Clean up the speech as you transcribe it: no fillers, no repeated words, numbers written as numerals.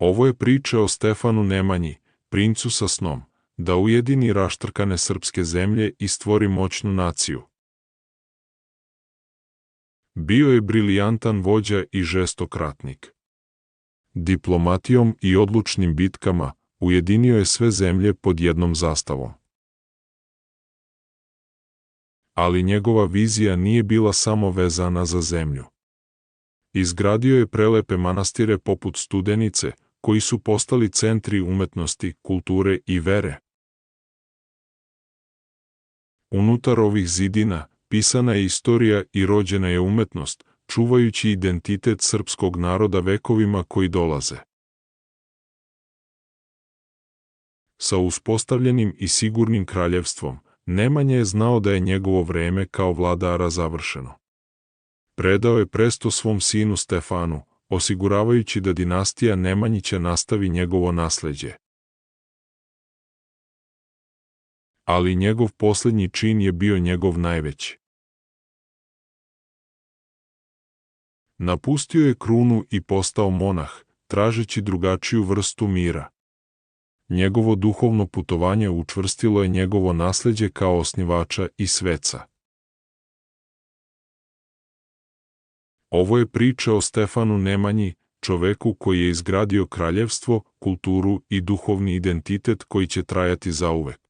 Ovo je priča o Stefanu Nemanji, princu sa snom, da ujedini raštrkane srpske zemlje i stvori moćnu naciju. Bio je brilijantan vođa i žestok ratnik. Diplomatijom i odlučnim bitkama ujedinio je sve zemlje pod jednom zastavom. Ali njegova vizija nije bila samo vezana za zemlju. Izgradio je prelepe manastire poput Studenice, koji su postali centri umetnosti, kulture i vere. Unutar ovih zidina pisana je istorija i rođena je umetnost, čuvajući identitet srpskog naroda vekovima koji dolaze. Sa uspostavljenim i sigurnim kraljevstvom, Nemanja je znao da je njegovo vreme kao vladara završeno. Predao je presto svom sinu Stefanu, osiguravajući da dinastija Nemanjića nastavi njegovo nasleđe. Ali njegov posljednji čin je bio njegov najveći. Napustio je krunu i postao monah, tražeći drugačiju vrstu mira. Njegovo duhovno putovanje učvrstilo je njegovo nasleđe kao osnivača i sveca. Ovo je priča o Stefanu Nemanji, čoveku koji je izgradio kraljevstvo, kulturu i duhovni identitet koji će trajati zauvek.